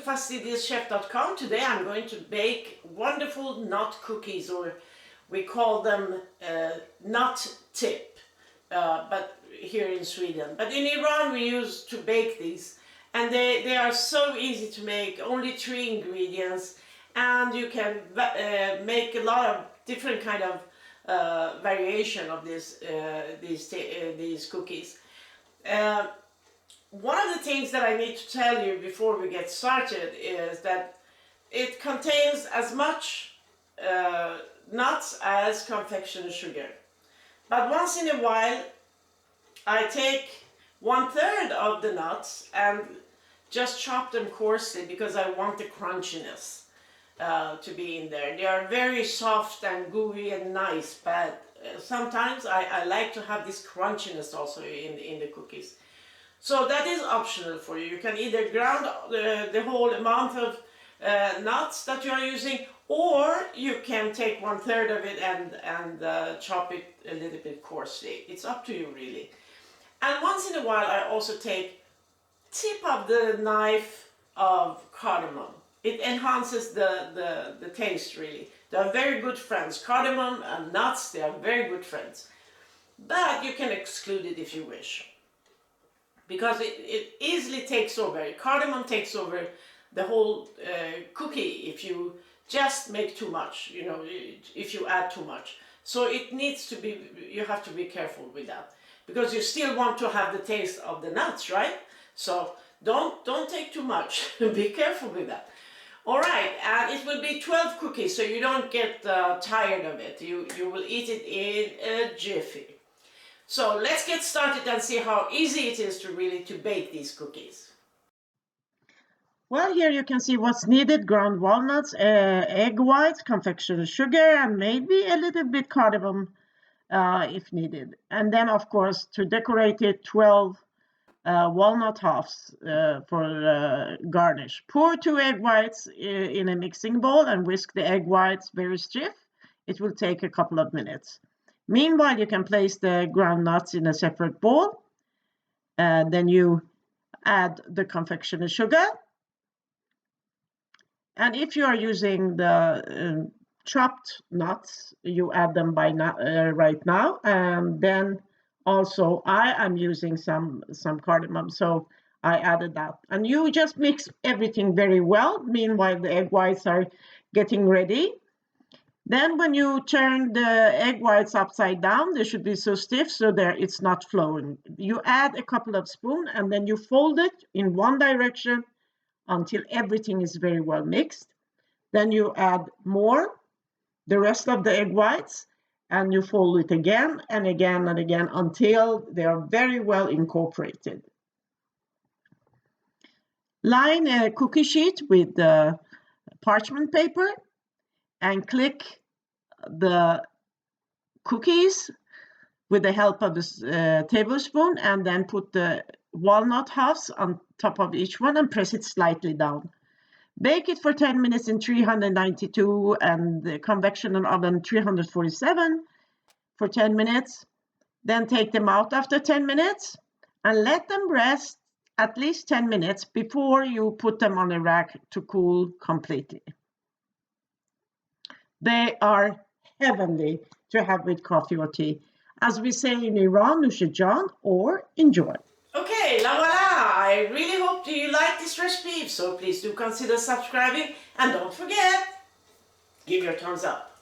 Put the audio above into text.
fastidioschef.com. Today I'm going to bake wonderful nut cookies, or we call them nut tip, but here in Sweden. But in Iran we used to bake these, and they are so easy to make, only 3 ingredients, and you can make a lot of different kind of variation of these cookies. One of the things that I need to tell you before we get started is that it contains as much nuts as confectioner sugar. But once in a while I take 1/3 of the nuts and just chop them coarsely because I want the crunchiness to be in there. They are very soft and gooey and nice, but sometimes I like to have this crunchiness also in the cookies. So that is optional for you. You can either ground the whole amount of nuts that you are using, or you can take 1/3 of it and chop it a little bit coarsely. It's up to you really. And once in a while I also take tip of the knife of cardamom. It enhances the taste really. They are very good friends. Cardamom and nuts, they are very good friends. But you can exclude it if you wish, because it easily takes over. Cardamom takes over the whole cookie if you just make too much, you know, if you add too much. So it needs to be, you have to be careful with that, because you still want to have the taste of the nuts, right? So don't take too much. Be careful with that. All right, and it will be 12 cookies, so you don't get tired of it. You will eat it in a jiffy. So let's get started and see how easy it is to bake these cookies. Well, here you can see what's needed: ground walnuts, egg whites, confectioner sugar, and maybe a little bit cardamom if needed. And then, of course, to decorate it, 12 walnut halves for garnish. Pour 2 egg whites in a mixing bowl and whisk the egg whites very stiff. It will take a couple of minutes. Meanwhile, you can place the ground nuts in a separate bowl. Then you add the confectioner sugar. And if you are using the chopped nuts, you add them right now. And then also I am using some cardamom, so I added that. And you just mix everything very well. Meanwhile, the egg whites are getting ready. Then when you turn the egg whites upside down, they should be so stiff so it's not flowing. You add a couple of spoons and then you fold it in one direction until everything is very well mixed. Then you add the rest of the egg whites, and you fold it again and again and again until they are very well incorporated. Line a cookie sheet with parchment paper and click the cookies with the help of this tablespoon, and then put the walnut halves on top of each one and press it slightly down. Bake it for 10 minutes in 392 and the convection oven 347 for 10 minutes. Then take them out after 10 minutes and let them rest at least 10 minutes before you put them on a rack to cool completely. They are heavenly to have with coffee or tea. As we say in Iran, nushajan, or enjoy. Okay, la voila! I really hope you like this recipe, so please do consider subscribing, and don't forget, give your thumbs up.